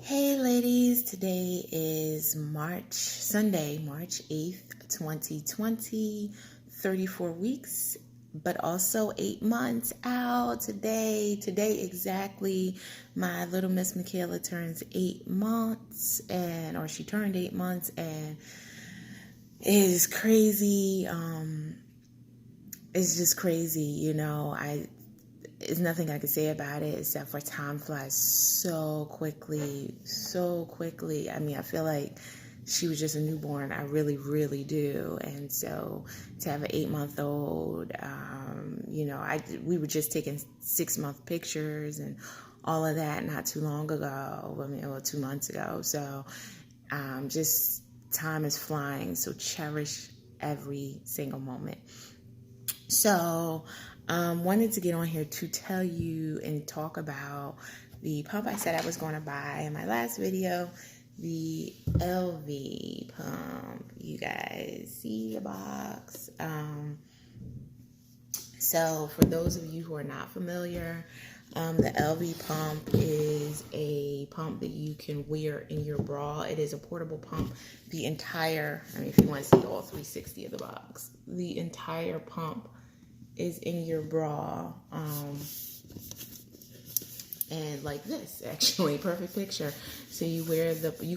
Hey ladies, today is Sunday, March 8th, 2020, 34 weeks, but also 8 months out today. Today exactly, my little Miss Michaela turns 8 months, or she turned 8 months, and it is crazy. It's just crazy, there's nothing I can say about it except for time flies so quickly, so quickly. I mean, I feel like she was just a newborn. I really, really do. And so to have an 8-month-old, we were just taking 6-month pictures and all of that not too long ago. 2 months ago. So just time is flying. So cherish every single moment. So wanted to get on here to tell you and talk about the pump I said I was going to buy in my last video, the Elvie pump. You guys see the box. So for those of you who are not familiar, the Elvie pump is a pump that you can wear in your bra. It is a portable pump. If you want to see all 360 of the box, the entire pump is in your bra, and like this, actually, perfect picture. So you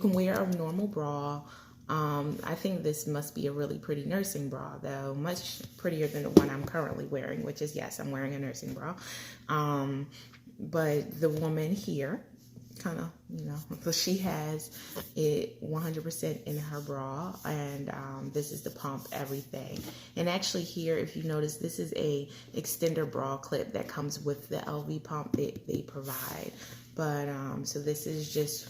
can wear a normal bra. I think this must be a really pretty nursing bra, though, much prettier than the one I'm currently wearing, which is, yes, I'm wearing a nursing bra. But the woman here, so she has it 100% in her bra, and this is the pump, everything. And actually here, if you notice, this is a extender bra clip that comes with the Elvie pump they provide. But so this is just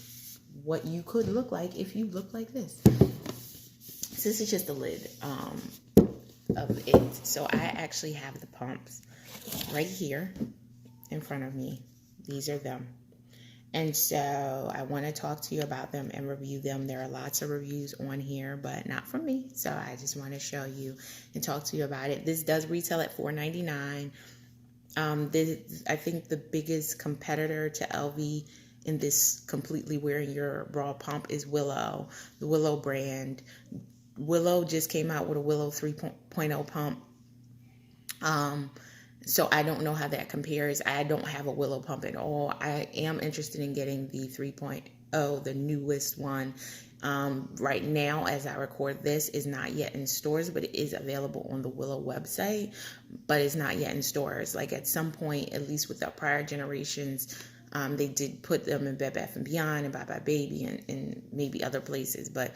what you could look like if you look like this. So this is just the lid of it. So I actually have the pumps right here in front of me. These are them. And so I want to talk to you about them and review them. There are lots of reviews on here, but not from me. So I just want to show you and talk to you about it. This does retail at $4.99. I think the biggest competitor to Elvie in this completely wearing your bra pump is Willow, the Willow brand. Willow just came out with a Willow 3.0 pump. So I don't know how that compares. I don't have a Willow pump at all. I am interested in getting the 3.0, the newest one. Right now, as I record this, is not yet in stores, but it is available on the Willow website, but it's not yet in stores. Like at some point, at least with the prior generations, they did put them in Bed Bath & Beyond and Bye Bye Baby and maybe other places, but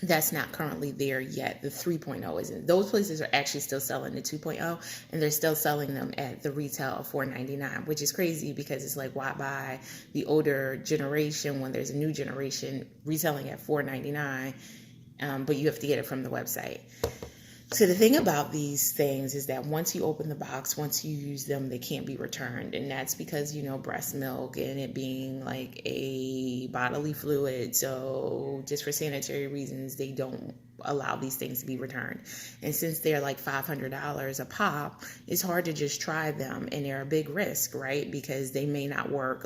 that's not currently there yet. The 3.0 isn't. Those places are actually still selling the 2.0, and they're still selling them at the retail of $4.99, which is crazy because it's like, why buy the older generation when there's a new generation retailing at $4.99, but you have to get it from the website. So the thing about these things is that once you open the box, once you use them, they can't be returned. And that's because, breast milk and it being like a bodily fluid. So just for sanitary reasons, they don't allow these things to be returned. And since they're like $500 a pop, it's hard to just try them. And they're a big risk, right? Because they may not work.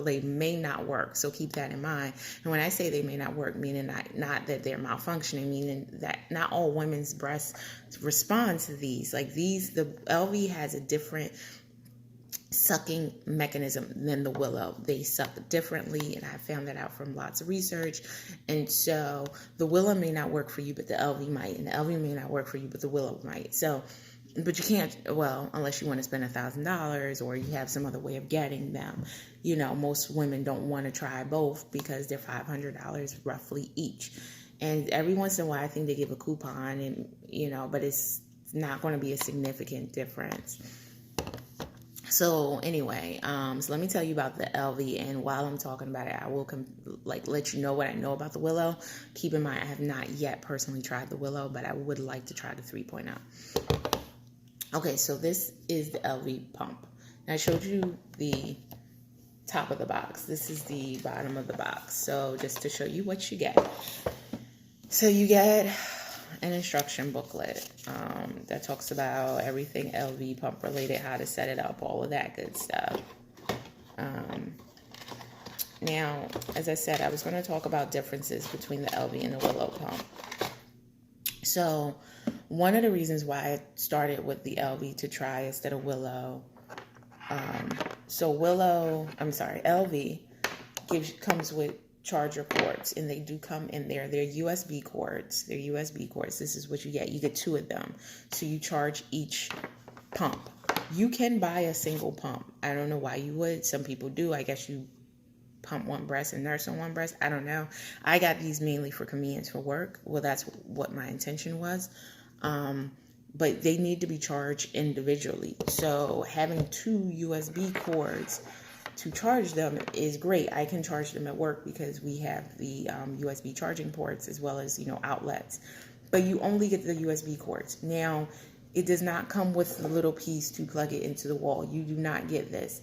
So keep that in mind. And when I say they may not work, meaning not that they're malfunctioning, meaning that not all women's breasts respond to these. The Elvie has a different sucking mechanism than the Willow. They suck differently, and I found that out from lots of research. And so the Willow may not work for you, but the Elvie might, and the Elvie may not work for you, but the Willow might. So, but you can't, unless you want to spend $1,000 or you have some other way of getting them. Most women don't want to try both because they're $500 roughly each. And every once in a while, I think they give a coupon, and but it's not going to be a significant difference. So anyway, so let me tell you about the Elvie, and while I'm talking about it, I will let you know what I know about the Willow. Keep in mind, I have not yet personally tried the Willow, but I would like to try the 3.0. Okay, so this is the Elvie pump. Now I showed you the top of the box. This is the bottom of the box. So just to show you what you get. So you get an instruction booklet that talks about everything Elvie pump related, how to set it up, all of that good stuff. Now, as I said, I was going to talk about differences between the Elvie and the Willow pump. So one of the reasons why I started with the Elvie to try instead of Willow, Elvie comes with charger ports, and they do come in there. They're USB cords. This is what you get. You get 2 of them. So you charge each pump. You can buy a single pump. I don't know why you would. Some people do. I guess you pump one breast and nurse on one breast. I don't know. I got these mainly for convenience for work. Well, that's what my intention was. But they need to be charged individually. So having 2 USB cords to charge them is great. I can charge them at work because we have the USB charging ports as well as, outlets. But you only get the USB cords. Now, it does not come with the little piece to plug it into the wall. You do not get this.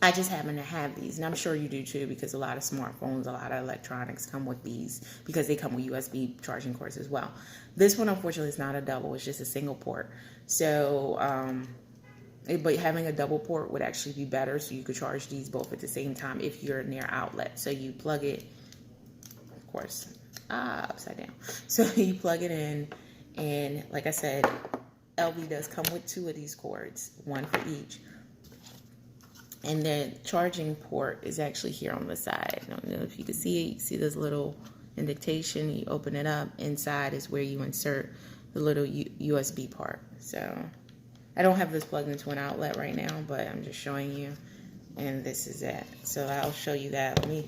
I just happen to have these, and I'm sure you do too, because a lot of smartphones, a lot of electronics come with these because they come with USB charging cords as well. This one, unfortunately, is not a double. It's just a single port. So, but having a double port would actually be better, so you could charge these both at the same time if you're near outlet. So you plug it, of course, upside down. So you plug it in, and like I said, Elvie does come with 2 of these cords, 1 for each. And the charging port is actually here on the side. I don't know if you can see it. You see this little indentation. You open it up. Inside is where you insert the little USB part. So I don't have this plugged into an outlet right now, but I'm just showing you. And this is it. So I'll show you that. Let me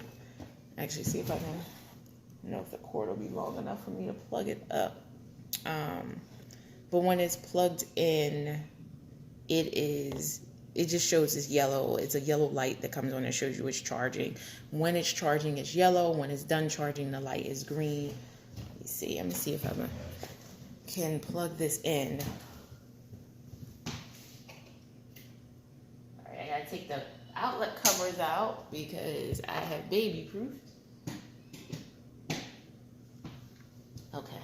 actually see if I can, know if the cord will be long enough for me to plug it up. But when it's plugged in, it just shows this yellow. It's a yellow light that comes on and shows you it's charging. When it's charging, it's yellow. When it's done charging, the light is green. Let me see. Let me see if I can plug this in. All right, I gotta take the outlet covers out because I have baby proof. Okay.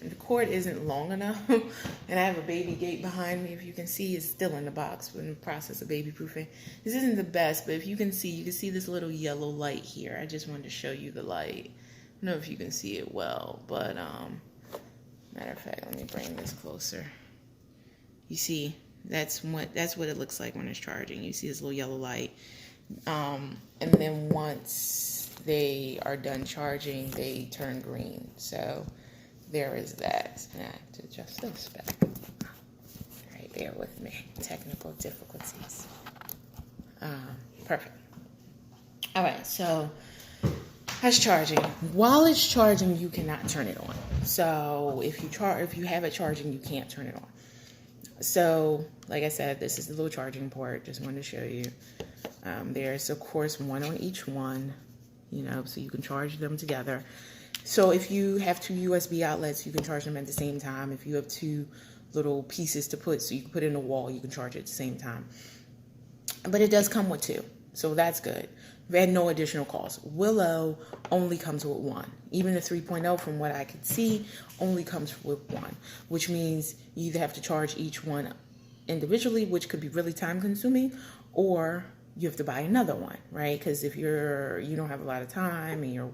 The cord isn't long enough, and I have a baby gate behind me. If you can see, it's still in the box. We're in the process of baby proofing. This isn't the best, but if you can see this little yellow light here. I just wanted to show you the light. I don't know if you can see it well, but matter of fact, let me bring this closer. You see, that's what it looks like when it's charging. You see this little yellow light, and then once they are done charging, they turn green. So there is that. And I have to adjust this back. All right, bear with me. Technical difficulties. Perfect. All right, so that's charging. While it's charging, you cannot turn it on. So if you have it charging, you can't turn it on. So, like I said, this is the little charging port. Just wanted to show you. There's, of course, 1 on each one, so you can charge them together. So if you have 2 USB outlets, you can charge them at the same time. If you have 2 little pieces to put, so you can put it in the wall, you can charge it at the same time. But it does come with 2, so that's good. We had no additional cost. Willow only comes with 1. Even the 3.0, from what I could see, only comes with 1, which means you either have to charge each one individually, which could be really time consuming, or you have to buy another one, right? Because if you don't have a lot of time and you're,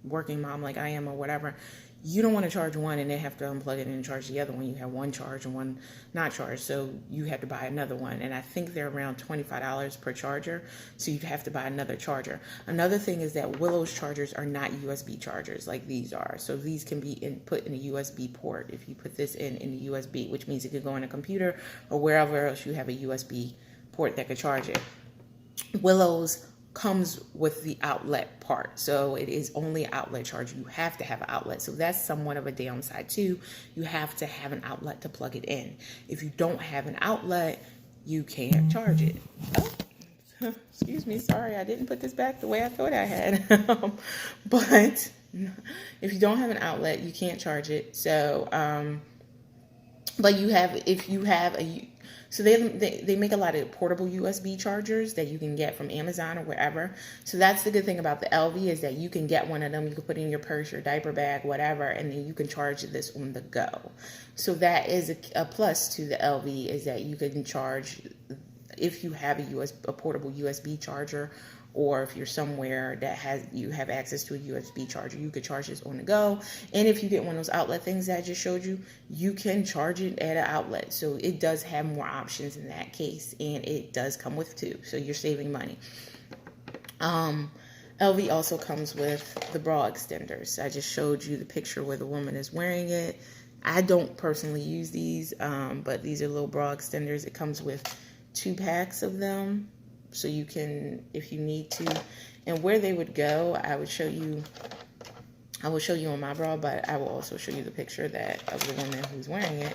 working mom like I am or whatever, you don't want to charge one and then have to unplug it and charge the other one. You have one charge and one not charged, so you have to buy another one. And I think they're around $25 per charger, so you'd have to buy another charger. Another thing is that Willow's chargers are not USB chargers like these are. So these can be put in a USB port. If you put this in the USB, which means it could go in a computer or wherever else you have a USB port that could charge it. Willow's comes with the outlet part, so it is only outlet charge. You have to have an outlet, so that's somewhat of a downside too. You have to have an outlet to plug it in. If you don't have an outlet, you can't charge it. Oh, excuse me, sorry, I didn't put this back the way I thought I had. But if you don't have an outlet, you can't charge it. So but if you have a So they make a lot of portable USB chargers that you can get from Amazon or wherever. So that's the good thing about the Elvie, is that you can get one of them. You can put it in your purse, your diaper bag, whatever, and then you can charge this on the go. So that is a plus to the Elvie, is that you can charge if you have a portable USB charger, or if you're somewhere that you have access to a USB charger, you could charge this on the go. And if you get one of those outlet things that I just showed you, you can charge it at an outlet. So it does have more options in that case, and it does come with two, so you're saving money. Elvie also comes with the bra extenders. I just showed you the picture where the woman is wearing it. I don't personally use these, but these are little bra extenders. It comes with 2 packs of them, so you can, if you need to. And where they would go, I will show you on my bra, but I will also show you the picture of the woman who's wearing it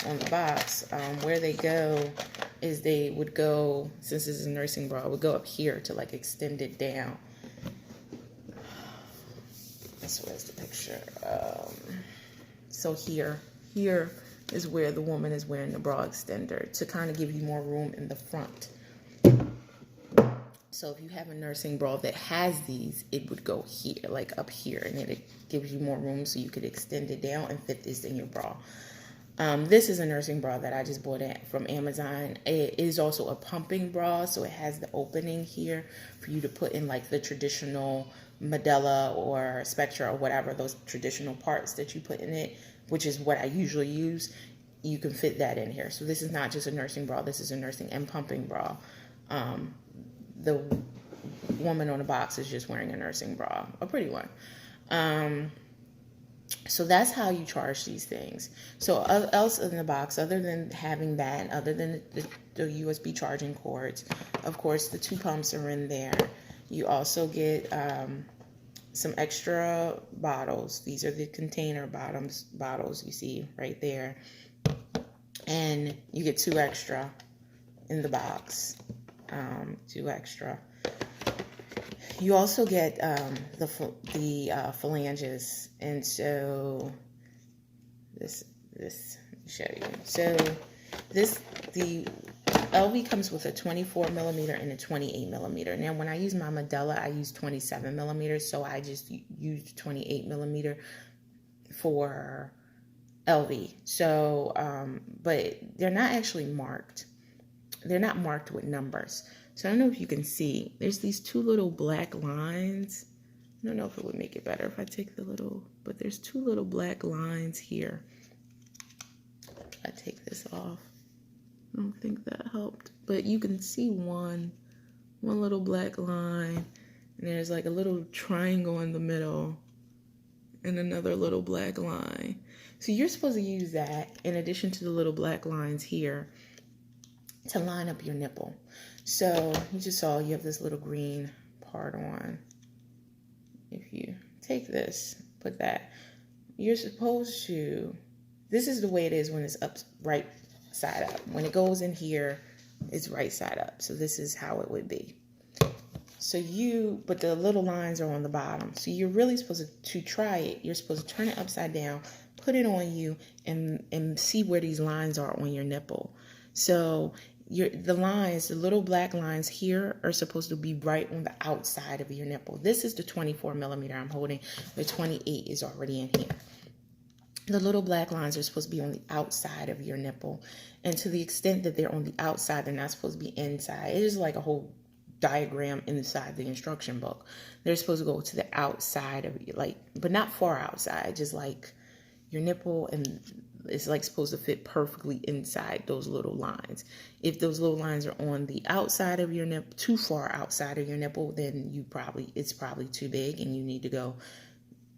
on the box. Where they go is they would go, since this is a nursing bra, it would go up here to like extend it down. So where's the picture? So here is where the woman is wearing the bra extender, to kind of give you more room in the front. So if you have a nursing bra that has these, it would go here, like up here, and then it gives you more room so you could extend it down and fit this in your bra. This is a nursing bra that I just bought from Amazon. It is also a pumping bra, so it has the opening here for you to put in like the traditional Medela or Spectra or whatever, those traditional parts that you put in it, which is what I usually use. You can fit that in here. So this is not just a nursing bra, this is a nursing and pumping bra. The woman on the box is just wearing a nursing bra, a pretty one. So that's how you charge these things. So else in the box, other than having that, other than the USB charging cords, of course, the 2 pumps are in there. You also get some extra bottles. These are the container bottles you see right there. And you get 2 extra in the box. 2 extra. You also get the phalanges, and so this let me show you. So the Elvie comes with a 24 millimeter and a 28 millimeter. Now, when I use my Medela, I use 27 millimeters, so I just use 28 millimeter for Elvie. So, but they're not actually marked. They're not marked with numbers. So I don't know if you can see. There's these 2 little black lines. I don't know if it would make it better if I take the little, but there's 2 little black lines here. I take this off. I don't think that helped, but you can see one little black line, and there's like a little triangle in the middle and another little black line. So you're supposed to use that in addition to the little black lines here to line up your nipple. So you just saw you have this little green part on. If you take this, put that, you're supposed to, this is the way it is when it's up, right side up. When it goes in here, it's right side up. So this is how it would be. So but the little lines are on the bottom. So you're really supposed to try it. You're supposed to turn it upside down, put it on you, and see where these lines are on your nipple. So the little black lines here are supposed to be right on the outside of your nipple. This is the 24 millimeter I'm holding. The 28 is already in here. The little black lines are supposed to be on the outside of your nipple. And to the extent that they're on the outside, they're not supposed to be inside. It is like a whole diagram inside the instruction book. They're supposed to go to the outside of you, but not far outside, just like your nipple, and it's like supposed to fit perfectly inside those little lines. If those little lines are on the outside of your nipple, too far outside of your nipple, then it's probably too big and you need to go,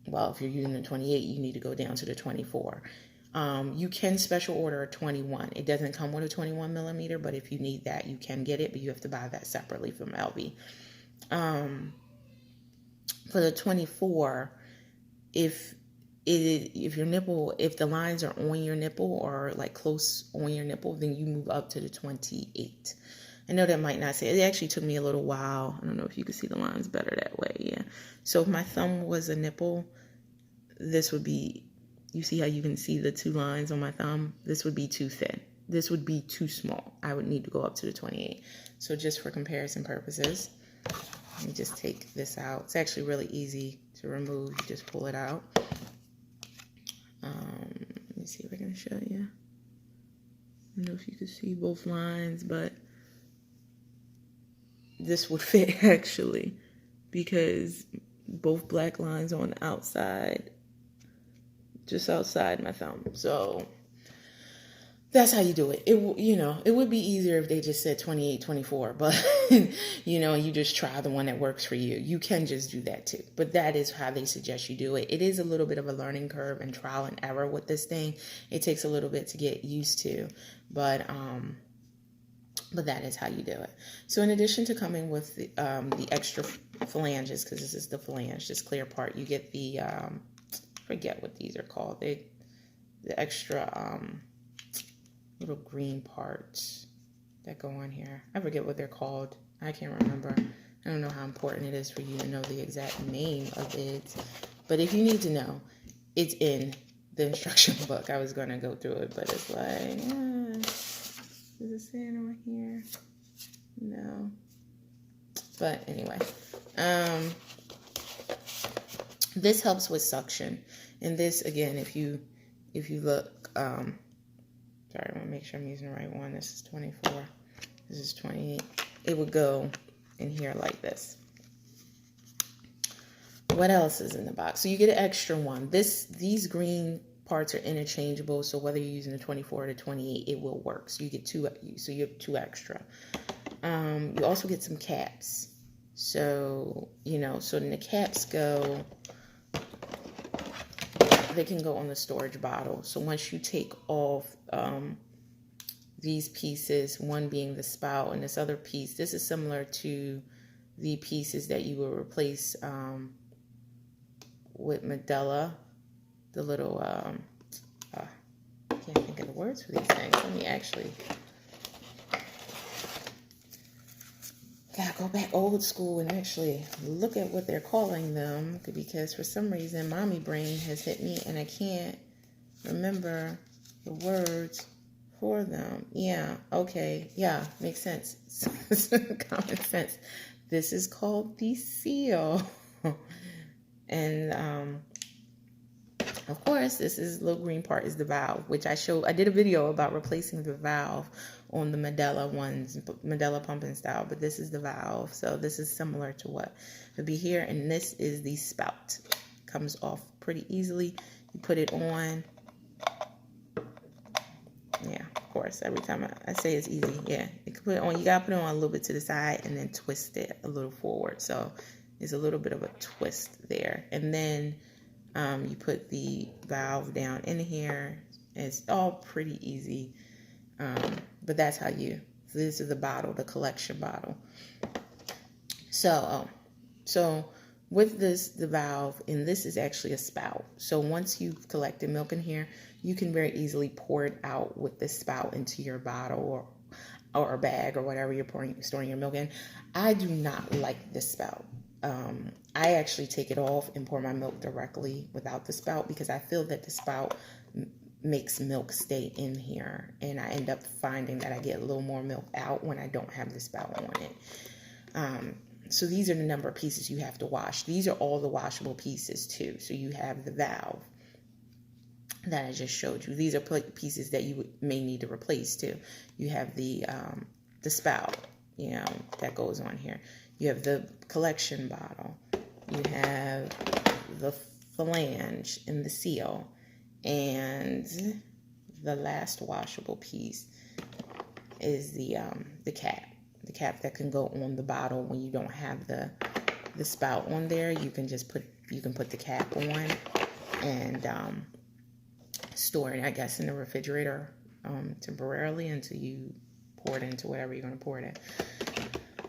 well, if you're using the 28, you need to go down to the 24. You can special order a 21. It doesn't come with a 21 millimeter, but if you need that, you can get it, but you have to buy that separately from Elvie. For the 24, if the lines are on your nipple or like close on your nipple, then you move up to the 28. I know that might not say it. It actually took me a little while. I don't know if you can see the lines better that way. Yeah. So if my thumb was a nipple, this would be, you see how you can see the 2 lines on my thumb? This would be too thin. this would be too small. I would need to go up to the 28. So just for comparison purposes, let me just take this out. It's actually really easy to remove. You just pull it out. Let me see if I can show you. I don't know if you can see both lines, but this would fit actually, because both black lines on the outside, just outside my thumb. So that's how you do it. It would be easier if they just said 28, 24, but you just try the one that works for you. You can just do that too, but that is how they suggest you do it. It is a little bit of a learning curve and trial and error with this thing. It takes a little bit to get used to, but that is how you do it. So in addition to coming with the extra phalanges, because this is the phalange, this clear part, you get the, forget what these are called. The extra little green parts that go on here. I forget what they're called. I can't remember. I don't know how important it is for you to know the exact name of it. But if you need to know, it's in the instruction book. I was going to go through it, but it's like, does it say it over here? No. But anyway, this helps with suction. And this, again, if you look, sorry, I want to make sure I'm using the right one. This is 24. This is 28. It would go in here like this. What else is in the box? So you get an extra one. These green parts are interchangeable, so whether you're using the 24 or the 28, it will work. So you get two. So you have two extra. You also get some caps. So so then the caps go. They can go on the storage bottle. So once you take off these pieces, one being the spout and this other piece, this is similar to the pieces that you will replace with Medela, the little, I can't think of the words for these things. Let me actually, gotta go back old school and actually look at what they're calling them, because for some reason mommy brain has hit me and I can't remember the words for them. Yeah, okay, yeah, makes sense. Common sense. This is called the seal. And of course, this is little green part is the valve, which I did a video about replacing the valve on the Medela ones, Medela pumping style, but this is the valve. So this is similar to what would be here. And this is the spout. Comes off pretty easily. You put it on. Yeah, of course, every time I say it's easy. Yeah, you can put it on. You got to put it on a little bit to the side and then twist it a little forward. So there's a little bit of a twist there. And then you put the valve down in here. It's all pretty easy. But that's how so this is the bottle, the collection bottle. So with this, the valve, and this is actually a spout. So once you've collected milk in here, you can very easily pour it out with this spout into your bottle or a bag or whatever you're storing your milk in. I do not like this spout. I actually take it off and pour my milk directly without the spout, because I feel that the spout makes milk stay in here, and I end up finding that I get a little more milk out when I don't have the spout on it. So these are the number of pieces you have to wash. These are all the washable pieces too. So you have the valve that I just showed you. These are pieces that you may need to replace too. You have the spout, that goes on here. You have the collection bottle. You have the flange and the seal. And the last washable piece is the cap. The cap that can go on the bottle when you don't have the spout on there. You can put the cap on and store it, I guess, in the refrigerator temporarily until you pour it into whatever you're going to pour it in.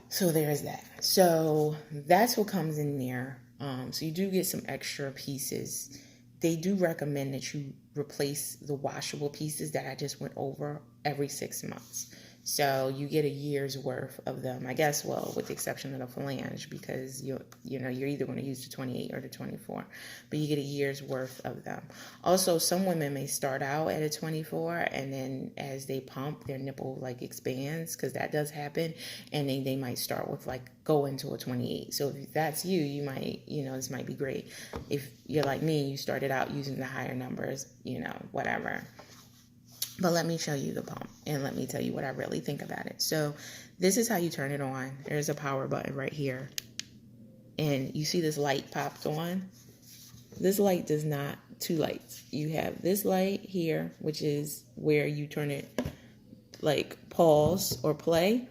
So there's that. So that's what comes in there. So you do get some extra pieces. They do recommend that you replace the washable pieces that I just went over every 6 months. So you get a year's worth of them, I guess, well, with the exception of the flange, because you're either going to use the 28 or the 24, but you get a year's worth of them. Also, some women may start out at a 24, and then as they pump, their nipple like expands, because that does happen, and then they might start with like go into a 28. So if that's you, you might, this might be great. If you're like me, you started out using the higher numbers, whatever. But let me show you the pump, and let me tell you what I really think about it. So this is how you turn it on. There's a power button right here. And you see this light popped on? This light does not, two lights. You have this light here, which is where you turn it like pause or play.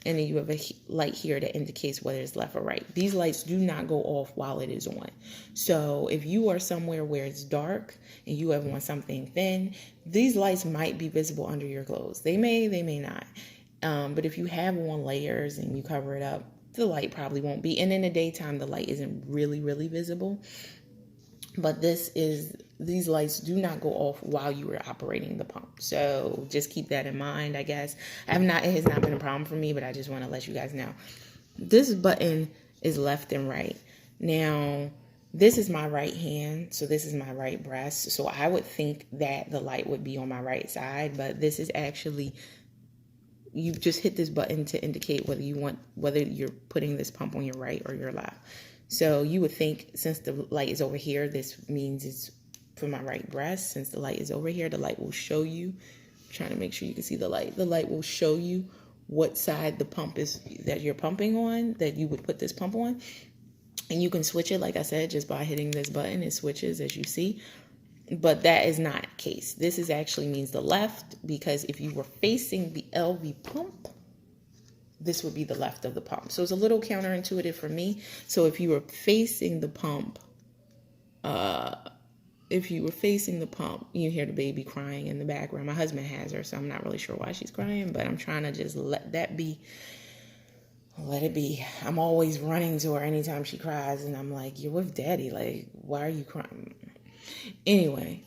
And then you have a light here that indicates whether it's left or right. These lights do not go off while it is on. So if you are somewhere where it's dark and you have on something thin, these lights might be visible under your clothes. They may not. But if you have on layers and you cover it up, the light probably won't be. And in the daytime, the light isn't really, really visible. But these lights do not go off while you are operating the pump. So just keep that in mind, I guess. It has not been a problem for me, but I just want to let you guys know. This button is left and right. Now, this is my right hand, so this is my right breast. So I would think that the light would be on my right side, but this is actually, you just hit this button to indicate whether you're putting this pump on your right or your left. So you would think, since the light is over here, this means it's for my right breast. Since the light is over here, the light will show you. I'm trying to make sure you can see the light. The light will show you what side the pump is that you're pumping on, that you would put this pump on. And you can switch it, like I said, just by hitting this button. It switches, as you see. But that is not the case. This is actually means the left, because if you were facing the Elvie pump, this would be the left of the pump. So it's a little counterintuitive for me. So if you were facing the pump, you hear the baby crying in the background. My husband has her, so I'm not really sure why she's crying, but I'm trying to just let it be. I'm always running to her anytime she cries, and I'm like, you're with daddy. Like, why are you crying? Anyway,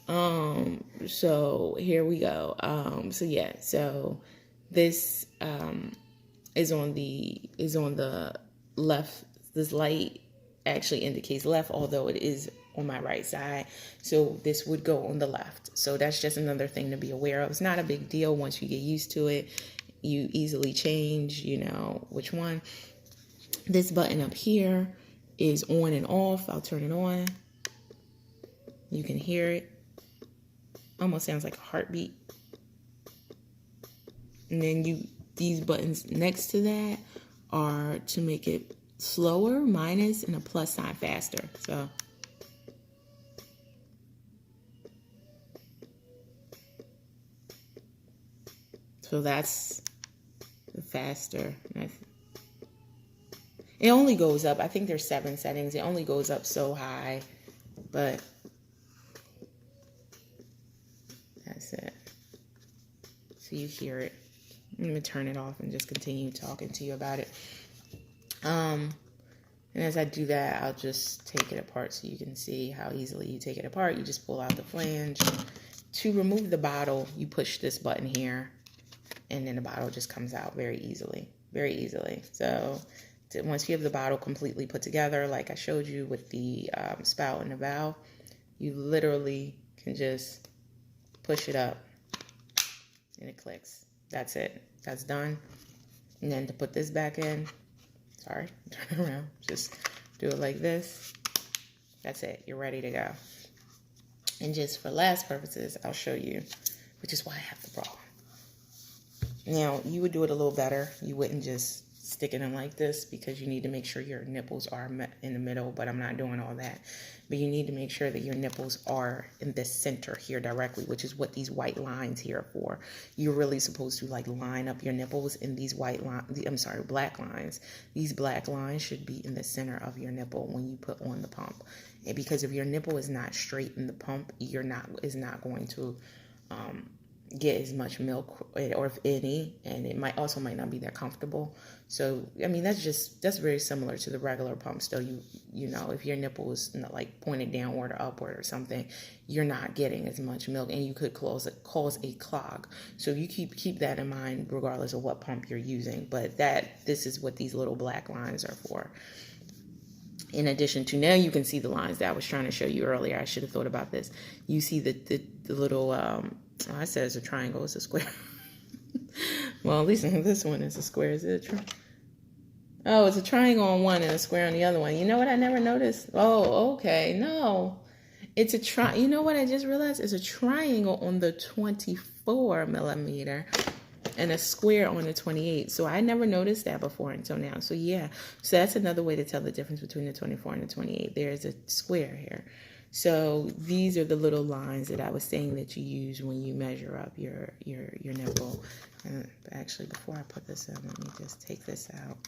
so here we go. So this, is on the left. This light actually indicates left, although it is on my right side. So this would go on the left. So that's just another thing to be aware of. It's not a big deal once you get used to it. You easily change, which one. This button up here is on and off. I'll turn it on. You can hear it. Almost sounds like a heartbeat. And then these buttons next to that are to make it slower, minus, and a plus sign faster. So that's the faster. It only goes up. I think there's 7 settings. It only goes up so high, but that's it. So you hear it. I'm going to turn it off and just continue talking to you about it. And as I do that, I'll just take it apart so you can see how easily you take it apart. You just pull out the flange. To remove the bottle, you push this button here, and then the bottle just comes out very easily. Very easily. So once you have the bottle completely put together, like I showed you with the spout and the valve, you literally can just push it up and it clicks. That's it. That's done. And then to put this back in, turn around, just do it like this. That's it. You're ready to go. And just for last purposes, I'll show you, which is why I have the bra. Now, you would do it a little better. You wouldn't just stick it in like this, because you need to make sure your nipples are in the middle, but I'm not doing all that. But you need to make sure that your nipples are in the center here directly, which is what these white lines here are for. You're really supposed to like line up your nipples in these black lines. These black lines should be in the center of your nipple when you put on the pump. And because if your nipple is not straight in the pump, it's not going to get as much milk, or if any, and it might not be that comfortable. So I mean, that's very similar to the regular pump. Still, you know, if your nipple is like pointed downward or upward or something, you're not getting as much milk, and you could cause a clog. So you keep that in mind regardless of what pump you're using. But this is what these little black lines are for. In addition to, now you can see the lines that I was trying to show you earlier. I should have thought about this. You see the little, I said it's a triangle, it's a square. Well, at least this one is a square. Is it a triangle? Oh, it's a triangle on one and a square on the other one. You know what I never noticed? Oh, okay. No. It's a you know what I just realized? It's a triangle on the 24 millimeter and a square on the 28. So I never noticed that before until now. So yeah, so that's another way to tell the difference between the 24 and the 28. There's a square here. So these are the little lines that I was saying that you use when you measure up your nipple. And actually, before I put this in, let me just take this out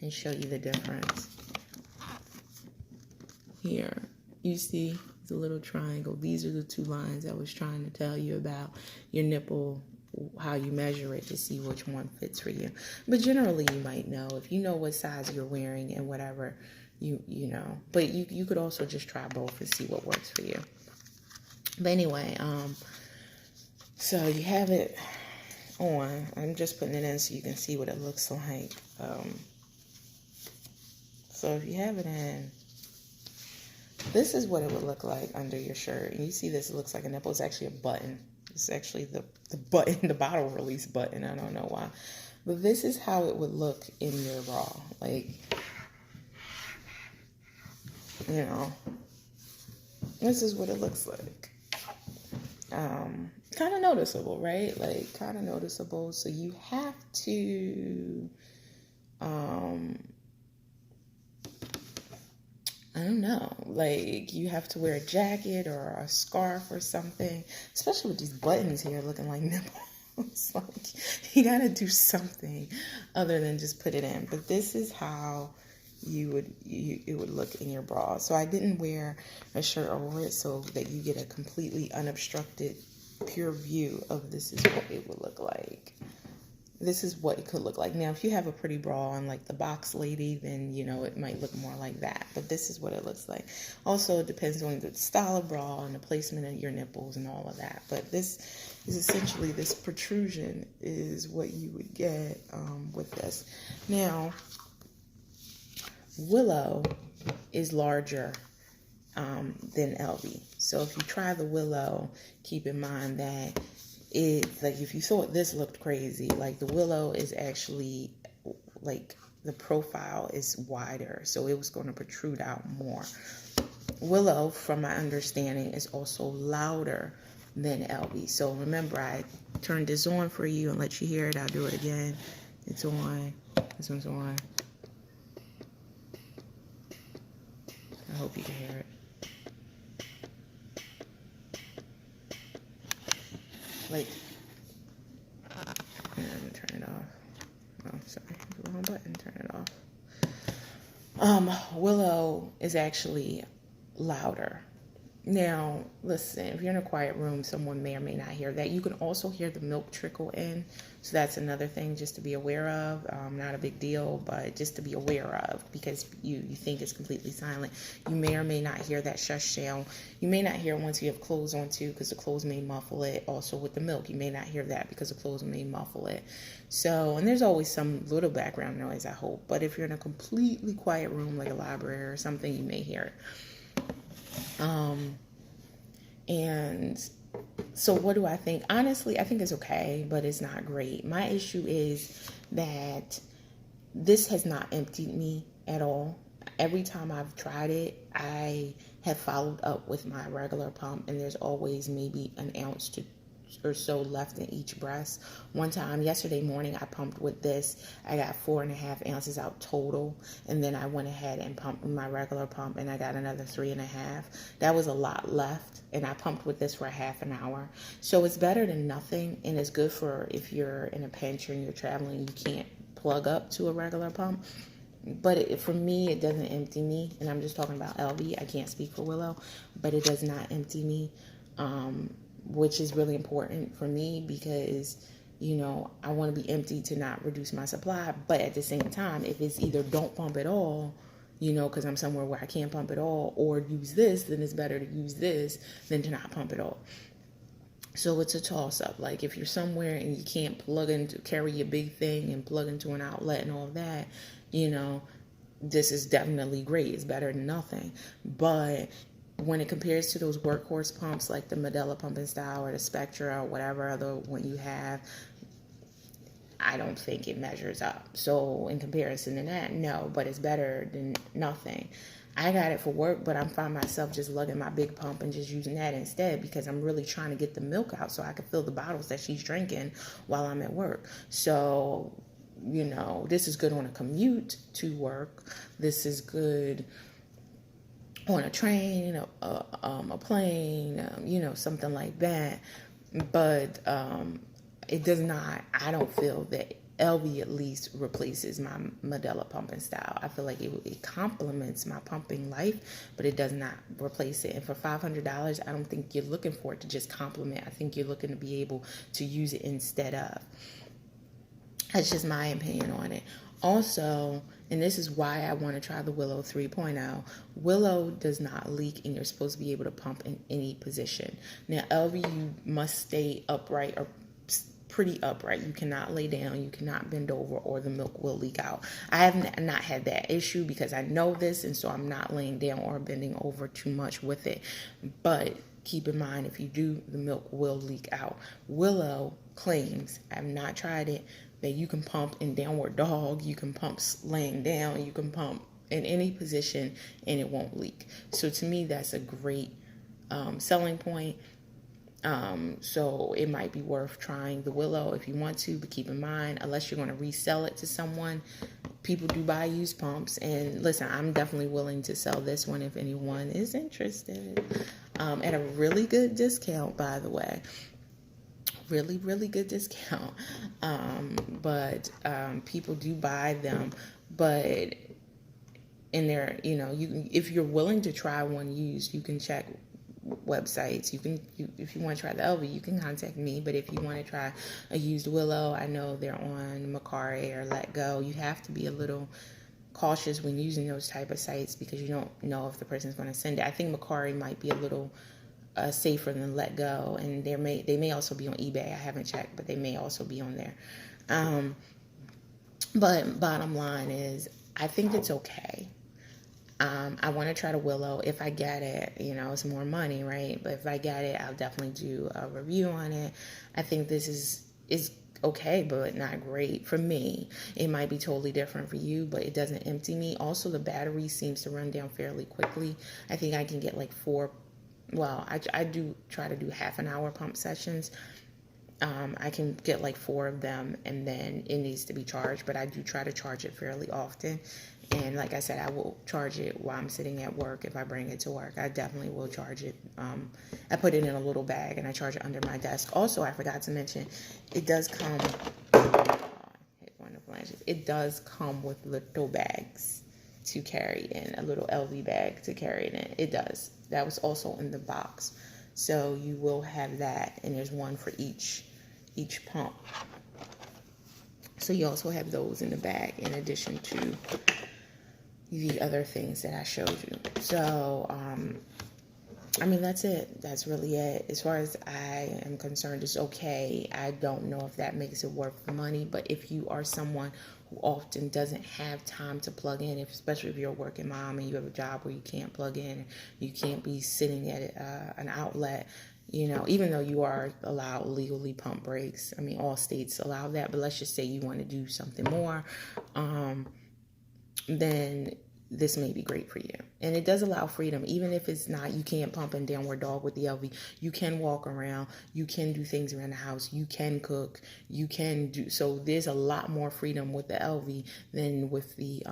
and show you the difference. Here, you see the little triangle. These are the two lines I was trying to tell you about your nipple, how you measure it to see which one fits for you. But generally, you might know if you know what size you're wearing and whatever, you know. But you could also just try both and see what works for you. But anyway, so you have it on. I'm just putting it in so you can see what it looks like. So if you have it in, this is what it would look like under your shirt. And you see this, it looks like a nipple. It's actually a button. It's actually the button, the bottle release button. I don't know why. But this is how it would look in your bra. Like, you know, this is what it looks like. Kind of noticeable, right? Like, kind of noticeable. So you have to, I don't know, like you have to wear a jacket or a scarf or something, especially with these buttons here looking like nipples. Like, you gotta do something other than just put it in. But this is how it would look in your bra. So I didn't wear a shirt over it so that you get a completely unobstructed, pure view of this is what it would look like. This is what it could look like. Now, if you have a pretty bra on like the box lady, then, you know, it might look more like that. But this is what it looks like. Also, it depends on the style of bra and the placement of your nipples and all of that. But this is essentially, this protrusion is what you would get with this. Now, Willow is larger than Elvie. So if you try the Willow, keep in mind that it's like, if you thought this looked crazy, like the Willow is actually, like, the profile is wider, so it was going to protrude out more. Willow, from my understanding, is also louder than Elvie. So remember, I turned this on for you and let you hear it. I'll do it again. It's on. This one's on. I hope you can hear it. Like, I'm gonna turn it off. Oh, sorry, the wrong button. Turn it off. Willow is actually louder. Now, listen, if you're in a quiet room, someone may or may not hear that. You can also hear the milk trickle in. So that's another thing just to be aware of. Not a big deal, but just to be aware of, because you think it's completely silent. You may or may not hear that shush sound. You may not hear it once you have clothes on too, because the clothes may muffle it. Also with the milk, you may not hear that because the clothes may muffle it. So, and there's always some little background noise, I hope. But if you're in a completely quiet room like a library or something, you may hear it. And so what do I think? Honestly, I think it's okay, but it's not great. My issue is that this has not emptied me at all. Every time I've tried it, I have followed up with my regular pump, and there's always maybe an ounce or so left in each breast. One time, yesterday morning, I pumped with this. I got 4.5 ounces out total, and then I went ahead and pumped with my regular pump, and I got another 3.5. That was a lot left, and I pumped with this for a half an hour. So it's better than nothing, and it's good for if you're in a pinch or you're traveling, you can't plug up to a regular pump. But for me, it doesn't empty me, and I'm just talking about Elvie. I can't speak for Willow, but it does not empty me. which is really important for me because, I want to be empty to not reduce my supply. But at the same time, if it's either don't pump at all, because I'm somewhere where I can't pump at all, or use this, then it's better to use this than to not pump at all. So it's a toss up. Like if you're somewhere and you can't carry your big thing and plug into an outlet and all that, this is definitely great. It's better than nothing. But when it compares to those workhorse pumps like the Medela pumping style or the Spectra or whatever other one you have, I don't think it measures up. So in comparison to that, no, but it's better than nothing. I got it for work, but I find myself just lugging my big pump and just using that instead because I'm really trying to get the milk out so I can fill the bottles that she's drinking while I'm at work. So, this is good on a commute to work. This is good on a train, a plane, something like that. But it does not, I don't feel that Elvie at least replaces my Medela pumping style. I feel like it complements my pumping life, but it does not replace it. And for $500, I don't think you're looking for it to just complement. I think you're looking to be able to use it instead of. That's just my opinion on it. Also, and this is why I want to try the Willow 3.0. Willow does not leak, and you're supposed to be able to pump in any position. Now, Elvie, you must stay upright or pretty upright. You cannot lay down, you cannot bend over, or the milk will leak out. I have not had that issue because I know this, and so I'm not laying down or bending over too much with it. But keep in mind, if you do, the milk will leak out. Willow claims, I have not tried it, that you can pump in downward dog, you can pump laying down, you can pump in any position, and it won't leak. So to me, that's a great selling point. So it might be worth trying the Willow if you want to, but keep in mind, unless you're going to resell it to someone, people do buy used pumps. And listen, I'm definitely willing to sell this one if anyone is interested, at a really good discount, by the way. Really, really good discount. But people do buy them, but in there, if you're willing to try one used, you can check websites. If you want to try the Elvie, you can contact me. But if you want to try a used Willow, I know they're on Macari or Let Go. You have to be a little cautious when using those type of sites because you don't know if the person's going to send it. I think Macari might be a little safer than Let Go, and they may also be on eBay. I haven't checked, but they may also be on there. But bottom line is, I think it's okay. I want to try the Willow. If I get it, it's more money, right? But if I get it, I'll definitely do a review on it. I think this is okay, but not great for me. It might be totally different for you, but it doesn't empty me. Also, the battery seems to run down fairly quickly. I think I can get like 4. Well, I do try to do half an hour pump sessions. I can get like 4 of them, and then it needs to be charged, but I do try to charge it fairly often. And like I said, I will charge it while I'm sitting at work. If I bring it to work, I definitely will charge it. I put it in a little bag and I charge it under my desk. Also, I forgot to mention, it does come, it does come with little bags to carry in, a little Elvie bag to carry it in. It does. That was also in the box. So you will have that, and there's one for each pump. So you also have those in the bag in addition to the other things that I showed you. So, that's it. That's really it. As far as I am concerned, it's okay. I don't know if that makes it worth the money, but if you are someone who often doesn't have time to plug in, especially if you're a working mom and you have a job where you can't plug in, you can't be sitting at an outlet, even though you are allowed legally pump breaks. All states allow that, but let's just say you want to do something more, then this may be great for you. And it does allow freedom. Even if it's not, you can't pump in downward dog with the Elvie. You can walk around. You can do things around the house. You can cook. You can do, so there's a lot more freedom with the Elvie than with the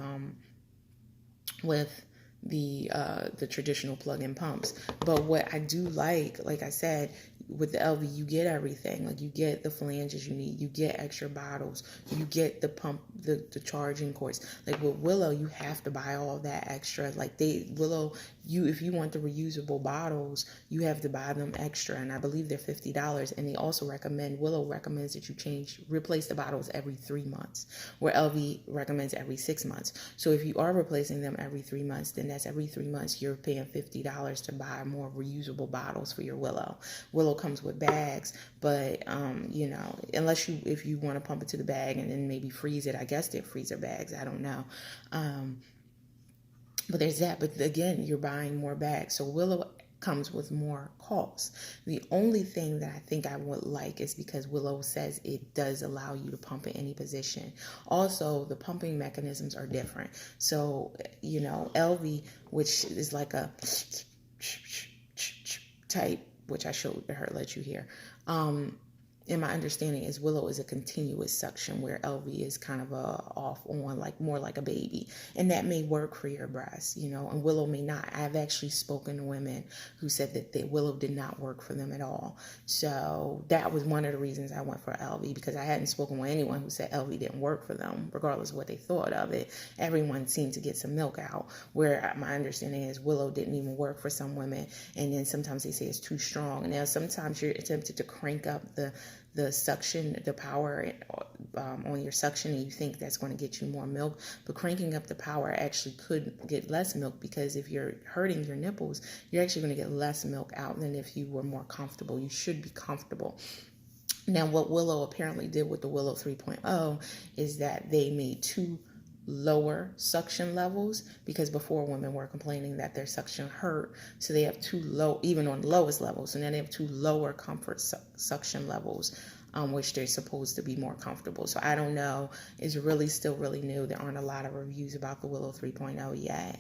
traditional plug-in pumps. But what I do like I said, with the Elvie, you get everything. Like, you get the flanges you need, you get extra bottles, you get the pump, the charging cords. Like with Willow, you have to buy all that extra. Like Willow, if you want the reusable bottles, you have to buy them extra, and I believe they're $50. And they also Willow recommends that you replace the bottles every 3 months, where Elvie recommends every 6 months. So if you are replacing them every 3 months, then that's every 3 months you're paying $50 to buy more reusable bottles for your Willow. Willow comes with bags, but if you want to pump it to the bag and then maybe freeze it, I guess they're freezer bags, I don't know. But there's that. But again, you're buying more bags, so Willow comes with more costs. The only thing that I think I would like is because Willow says it does allow you to pump in any position. Also, the pumping mechanisms are different. So, Elvie, which is like a type, which I showed her, let you hear. And my understanding is Willow is a continuous suction, where Elvie is kind of off on, like more like a baby, and that may work for your breasts, and Willow may not. I've actually spoken to women who said that Willow did not work for them at all. So that was one of the reasons I went for Elvie, because I hadn't spoken with anyone who said Elvie didn't work for them, regardless of what they thought of it. Everyone seemed to get some milk out, where my understanding is Willow didn't even work for some women, and then sometimes they say it's too strong. Now sometimes you're tempted to crank up the suction, the power on your suction, and you think that's going to get you more milk, but cranking up the power actually could get less milk, because if you're hurting your nipples, you're actually going to get less milk out than if you were more comfortable. You should be comfortable. Now, what Willow apparently did with the Willow 3.0 is that they made two lower suction levels, because before women were complaining that their suction hurt, so they have too low, even on the lowest levels, and then they have two lower comfort suction levels, which they're supposed to be more comfortable. So I don't know, it's still really new. There aren't a lot of reviews about the Willow 3.0 yet,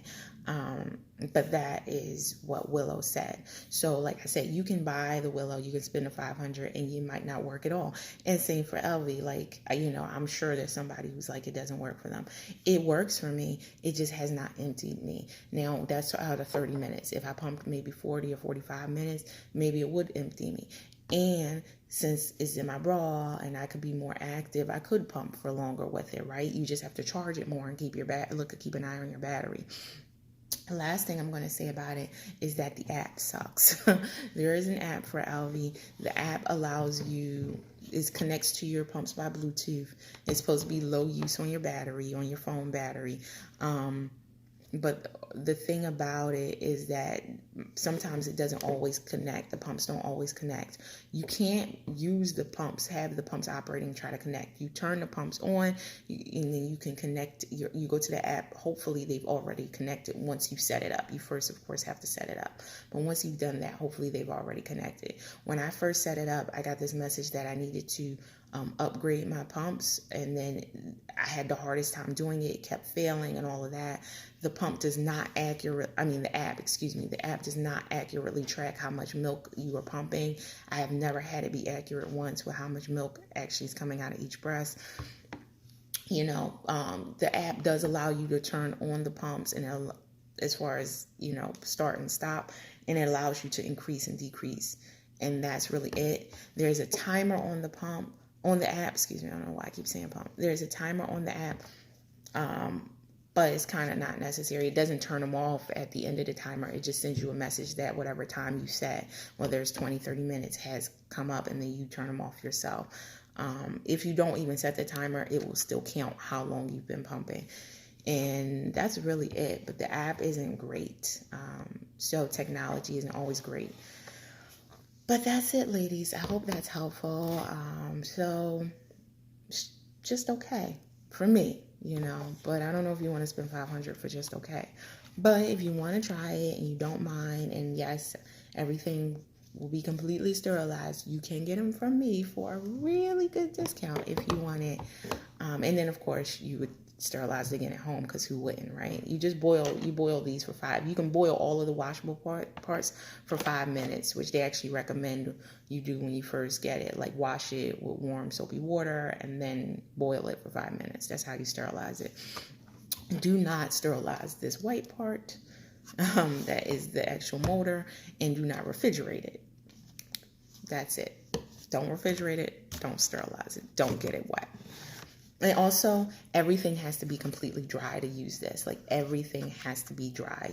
but that is what Willow said. So like I said, you can buy the Willow, you can spend the $500 and you might not work at all. And same for Elvie. Like, I'm sure there's somebody who's like, it doesn't work for them. It works for me, it just has not emptied me. Now that's out of 30 minutes. If I pumped maybe 40 or 45 minutes, maybe it would empty me. And since it's in my bra and I could be more active, I could pump for longer with it, right? You just have to charge it more and keep an eye on your battery. The last thing I'm going to say about it is that the app sucks. There is an app for Elvie. The app connects to your pumps by Bluetooth. It's supposed to be low use on your battery, on your phone battery. But the thing about it is that sometimes it doesn't always connect. The pumps don't always connect. You can't use the pumps, have the pumps operating and try to connect. You turn the pumps on, and then you can connect. You go to the app. Hopefully they've already connected once you set it up. You first, of course, have to set it up. But once you've done that, hopefully they've already connected. When I first set it up, I got this message that I needed to upgrade my pumps, and then I had the hardest time doing it. It kept failing and all of that. The app does not accurately track how much milk you are pumping. I have never had it be accurate once with how much milk actually is coming out of each breast. The app does allow you to turn on the pumps, and as far as, start and stop, and it allows you to increase and decrease. And that's really it. There's a timer on the app, I don't know why I keep saying pump. There's a timer on the app, but it's kind of not necessary. It doesn't turn them off at the end of the timer. It just sends you a message that whatever time you set, whether it's 20, 30 minutes, has come up, and then you turn them off yourself. If you don't even set the timer, it will still count how long you've been pumping. And that's really it. But the app isn't great. So technology isn't always great. But that's it, ladies. I hope that's helpful. So just okay for me, but I don't know if you want to spend $500 for just okay. But if you want to try it and you don't mind, and yes, everything will be completely sterilized, you can get them from me for a really good discount if you want it. And then of course you would sterilize it again at home, because who wouldn't, right? You boil these for 5. You can boil all of the washable parts for 5 minutes, which they actually recommend you do when you first get it. Like, wash it with warm soapy water and then boil it for 5 minutes. That's how you sterilize it. Do not sterilize this white part, that is the actual motor, and do not refrigerate it. That's it. Don't refrigerate it. Don't sterilize it. Don't get it wet. And also, everything has to be completely dry to use this. Like, everything has to be dry.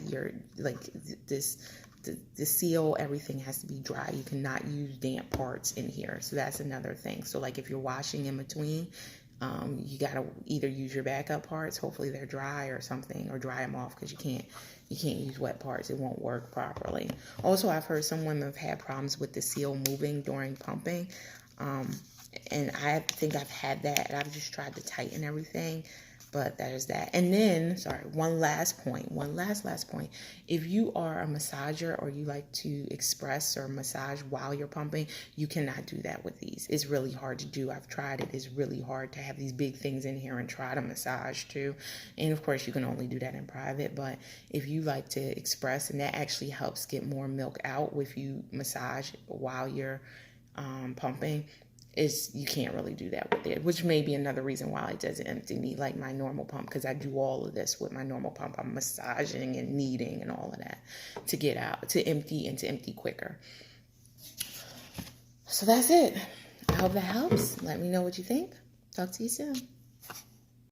The seal, everything has to be dry. You cannot use damp parts in here. So that's another thing. So like if you're washing in between, you gotta either use your backup parts. Hopefully they're dry or something, or dry them off, because you can't use wet parts. It won't work properly. Also, I've heard some women have had problems with the seal moving during pumping. And I think I've had that, and I've just tried to tighten everything, but there's that. And then, one last point. If you are a massager, or you like to express or massage while you're pumping, you cannot do that with these. It's really hard to do. I've tried it. It's really hard to have these big things in here and try to massage too. And of course, you can only do that in private, but if you like to express, and that actually helps get more milk out if you massage while you're pumping, you can't really do that with it, which may be another reason why it doesn't empty me like my normal pump, because I do all of this with my normal pump. I'm massaging and kneading and all of that to get out, to empty, and to empty quicker. So that's it. I hope that helps. Let me know what you think. Talk to you soon.